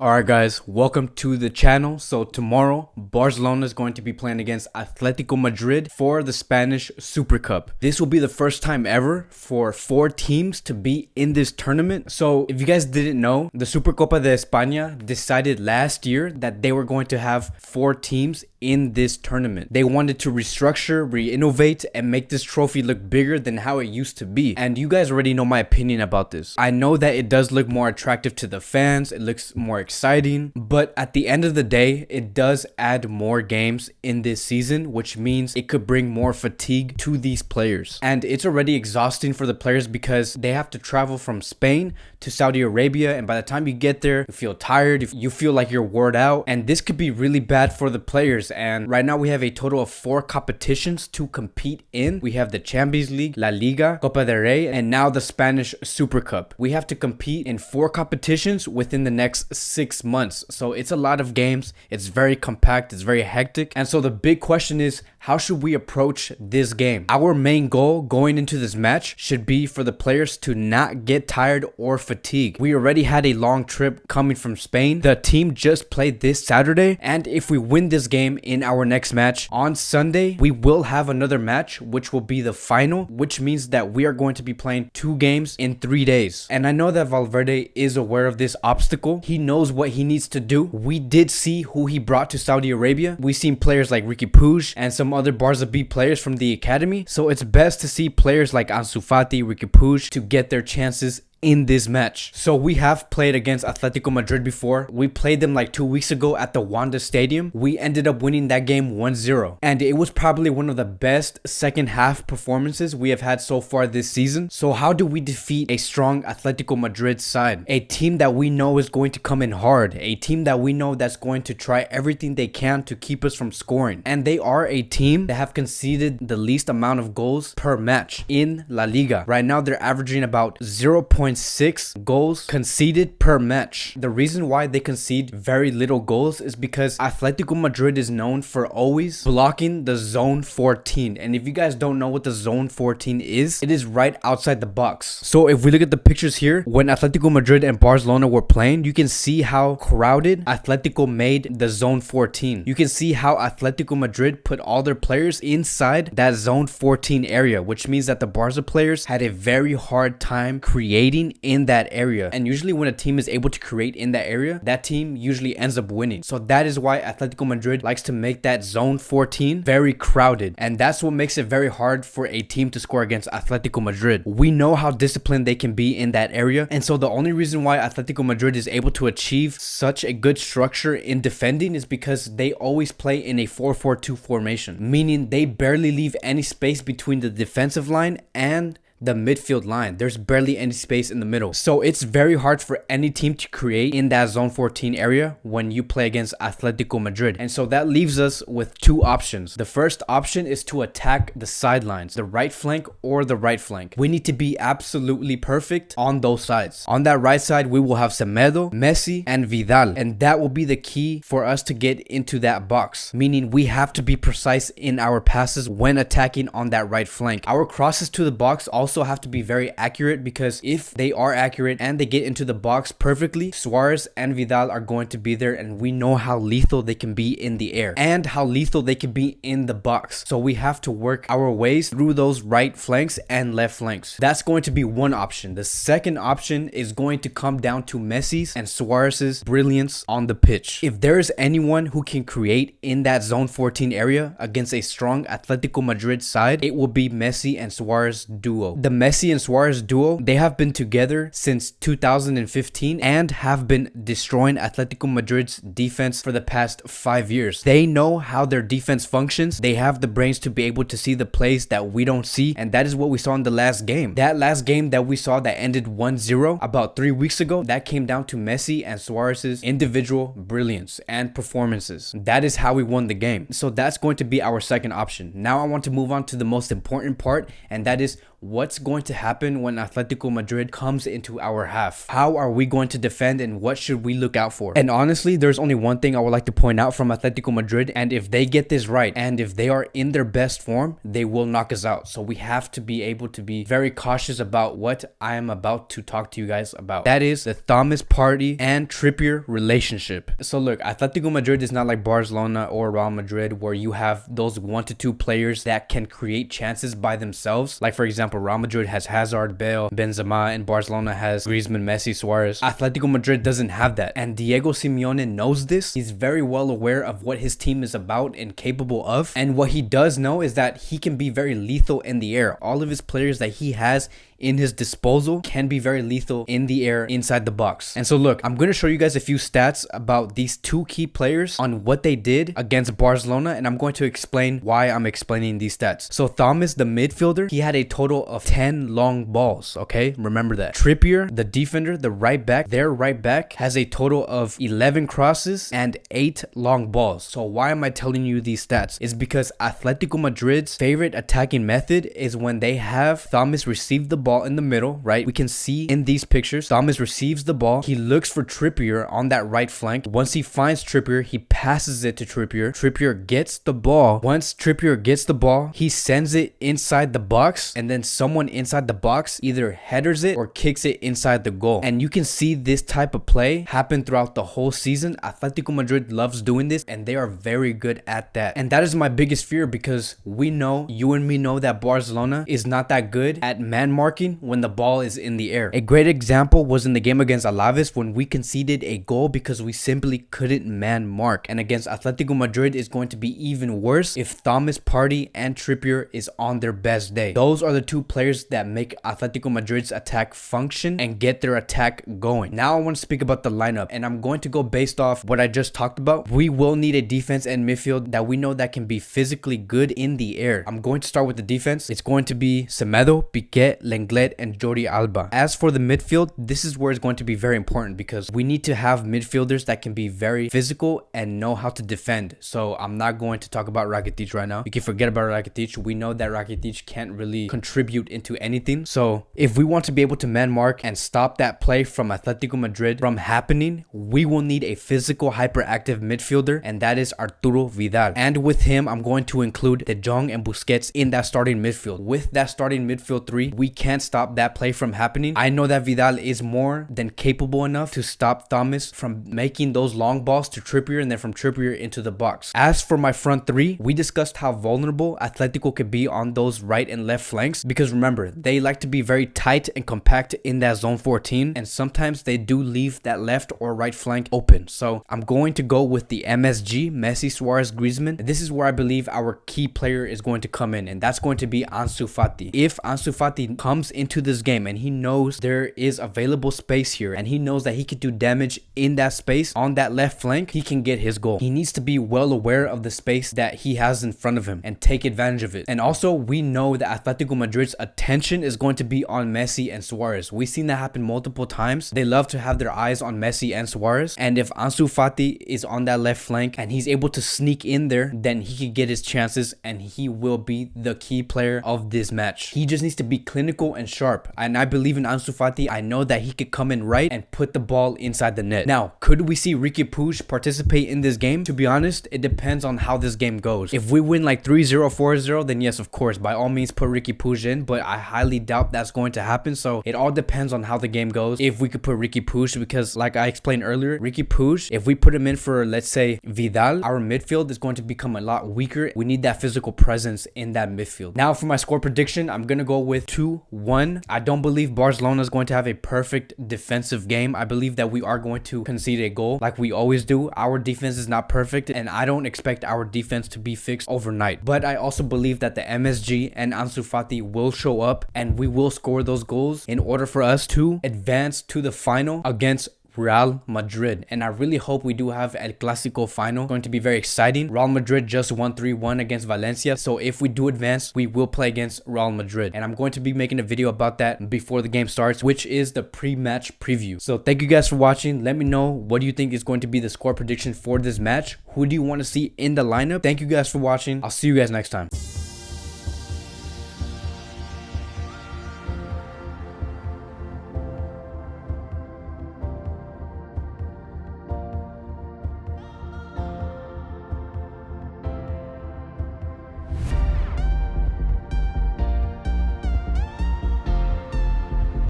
Alright guys, welcome to the channel. So tomorrow, Barcelona is going to be playing against Atletico Madrid for the Spanish Super Cup. This will be the first time ever for 4 teams to be in this tournament. So if you guys didn't know, the Supercopa de España decided last year that they were going to have 4 teams in this tournament. They wanted to restructure, re-innovate, and make this trophy look bigger than how it used to be. And you guys already know my opinion about this. I know that it does look more attractive to the fans, it looks more exciting, but at the end of the day, it does add more games in this season, which means it could bring more fatigue to these players. And it's already exhausting for the players because they have to travel from Spain to Saudi Arabia, and by the time you get there, you feel tired, you feel like you're wore out, and this could be really bad for the players. And right now we have a total of 4 competitions to compete in. We have the Champions League, La Liga, Copa del Rey, and now the Spanish Super Cup. We have to compete in 4 competitions within the next 6 months. So it's a lot of games. It's very compact. It's very hectic. And so the big question is, how should we approach this game? Our main goal going into this match should be for the players to not get tired or fatigued. We already had a long trip coming from Spain. The team just played this Saturday, and if we win this game in our next match on Sunday, we will have another match, which will be the final, which means that we are going to be playing 2 games in 3 days. And I know that Valverde is aware of this obstacle. He knows what he needs to do. We did see who he brought to Saudi Arabia. We've seen players like Ricky Puig and some other Barca B players from the academy. So it's best to see players like Ansu Fati, Ricky Puig to get their chances in this match. So we have played against Atletico Madrid before. We played them like 2 weeks ago at the Wanda Stadium. We ended up winning that game 1-0, and it was probably one of the best second half performances we have had so far this season. So how do we defeat a strong Atletico Madrid side? A team that we know is going to come in hard, a team that we know that's going to try everything they can to keep us from scoring. And they are a team that have conceded the least amount of goals per match in La Liga. Right now they're averaging about 0.6 goals conceded per match. The reason why they concede very little goals is because Atletico Madrid is known for always blocking the zone 14. And if you guys don't know what the zone 14 is, it is right outside the box. So if we look at the pictures here, when Atletico Madrid and Barcelona were playing, you can see how crowded Atletico made the zone 14. You can see how Atletico Madrid put all their players inside that zone 14 area, which means that the Barca players had a very hard time creating in that area. And usually when a team is able to create in that area, that team usually ends up winning. So that is why Atletico Madrid likes to make that zone 14 very crowded, and that's what makes it very hard for a team to score against Atletico Madrid. We know how disciplined they can be in that area, and so the only reason why Atletico Madrid is able to achieve such a good structure in defending is because they always play in a 4-4-2 formation, meaning they barely leave any space between the defensive line and the midfield line. There's barely any space in the middle. So it's very hard for any team to create in that zone 14 area when you play against Atletico Madrid. And so that leaves us with 2 options. The first option is to attack the sidelines, the right flank or the right flank. We need to be absolutely perfect on those sides. On that right side, we will have SEMEDO, Messi, and Vidal. And that will be the key for us to get into that box, meaning we have to be precise in our passes when attacking on that right flank. Our crosses to the box also have to be very accurate, because if they are accurate and they get into the box perfectly, Suarez and Vidal are going to be there, and we know how lethal they can be in the air and how lethal they can be in the box. So we have to work our ways through those right flanks and left flanks. That's going to be one option. The second option is going to come down to Messi's and Suarez's brilliance on the pitch. If there is anyone who can create in that zone 14 area against a strong Atletico Madrid side, it will be Messi and Suarez duo. The Messi and Suarez duo, they have been together since 2015 and have been destroying Atletico Madrid's defense for the past 5 years. They know how their defense functions. They have the brains to be able to see the plays that we don't see, and that is what we saw in the last game. That last game that we saw that ended 1-0 about 3 weeks ago, that came down to Messi and Suarez's individual brilliance and performances. That is how we won the game. So that's going to be our second option. Now I want to move on to the most important part, and that is, what's going to happen when Atletico Madrid comes into our half. How are we going to defend and what should we look out for? And honestly, there's only one thing I would like to point out from Atletico Madrid, and if they get this right and if they are in their best form, they will knock us out. So we have to be able to be very cautious about what I am about to talk to you guys about. That is the Thomas Partey and Trippier relationship. So look, Atletico Madrid is not like Barcelona or Real Madrid where you have those 1 to 2 players that can create chances by themselves. Like for example, Real Madrid has Hazard, Bale, Benzema, and Barcelona has Griezmann, Messi, Suarez. Atletico Madrid doesn't have that, and Diego Simeone knows this. He's very well aware of what his team is about and capable of, and what he does know is that he can be very lethal in the air. All of his players that he has in his disposal can be very lethal in the air inside the box. And so look, I'm going to show you guys a few stats about these 2 key players on what they did against Barcelona, and I'm going to explain why I'm explaining these stats. So Thomas, the midfielder, he had a total of 10 long balls, okay? Remember that. Trippier, the defender, the right back, their right back has a total of 11 crosses and 8 long balls. So why am I telling you these stats? It's because Atletico Madrid's favorite attacking method is when they have Thomas receive the ball in the middle, right? We can see in these pictures, Thomas receives the ball. He looks for Trippier on that right flank. Once he finds Trippier, he passes it to Trippier. Trippier gets the ball. Once Trippier gets the ball, he sends it inside the box, and then someone inside the box either headers it or kicks it inside the goal. And you can see this type of play happen throughout the whole season. Atletico Madrid loves doing this, and they are very good at that. And that is my biggest fear, because we know, you and me know, that Barcelona is not that good at man marking when the ball is in the air. A great example was in the game against Alaves when we conceded a goal because we simply couldn't man mark. And against Atletico Madrid is going to be even worse if Thomas Partey and Trippier is on their best day. Those are the 2 players that make Atletico Madrid's attack function and get their attack going. Now I want to speak about the lineup, and I'm going to go based off what I just talked about. We will need a defense and midfield that we know that can be physically good in the air. I'm going to start with the defense. It's going to be SEMEDO, PIQUE, LENGLET, and Jordi Alba. As for the midfield, this is where it's going to be very important because we need to have midfielders that can be very physical and know how to defend. So I'm not going to talk about Rakitic right now. You can forget about Rakitic. We know that Rakitic can't really contribute into anything. So if we want to be able to man mark and stop that play from Atletico Madrid from happening, we will need a physical, hyperactive midfielder, and that is Arturo Vidal. And with him, I'm going to include the JONG and Busquets in that starting midfield. With that starting midfield 3, we can't stop that play from happening. I know that Vidal is more than capable enough to stop Thomas from making those long balls to Trippier and then from Trippier into the box. As for my front 3, we discussed how vulnerable Atletico could be on those right and left flanks, because remember, they like to be very tight and compact in that zone 14, and sometimes they do leave that left or right flank open. So I'm going to go with the MSG, Messi, Suarez, Griezmann. This is where I believe our key player is going to come in, and that's going to be Ansu Fati. If Ansu Fati comes into this game and he knows there is available space here and he knows that he could do damage in that space on that left flank, he can get his goal. He needs to be well aware of the space that he has in front of him and take advantage of it. And also, we know that Atletico Madrid's attention is going to be on Messi and Suarez. We've seen that happen multiple times. They love to have their eyes on Messi and Suarez, and if Ansu Fati is on that left flank and he's able to sneak in there, then he could get his chances and he will be the key player of this match. He just needs to be clinical and sharp, and I believe in Ansu Fati. I know that he could come in right and put the ball inside the net. Now, could we see Riqui Puig participate in this game? To be honest, it depends on how this game goes. If we win like 3-0, 4-0, then yes, of course, by all means put Riqui Puig in, but I highly doubt that's going to happen. So it all depends on how the game goes. If we could put Riqui Puig, because like I explained earlier, Riqui Puig, if we put him in for, let's say, Vidal, our midfield is going to become a lot weaker. We need that physical presence in that midfield. Now for my score prediction, I'm going to go with 2-1. I don't believe Barcelona is going to have a perfect defensive game. I believe that we are going to concede a goal like we always do. Our defense is not perfect, and I don't expect our defense to be fixed overnight. But I also believe that the MSG and Ansu Fati will show up and we will score those goals in order for us to advance to the final against Real Madrid. And I really hope we do have El Clasico final. It's going to be very exciting. Real Madrid just won 3-1 against Valencia, so if we do advance, we will play against Real Madrid, and I'm going to be making a video about that before the game starts, which is the pre-match preview. So thank you guys for watching. Let me know what do you think is going to be the score prediction for this match. Who do you want to see in the lineup? Thank you guys for watching. I'll see you guys next time.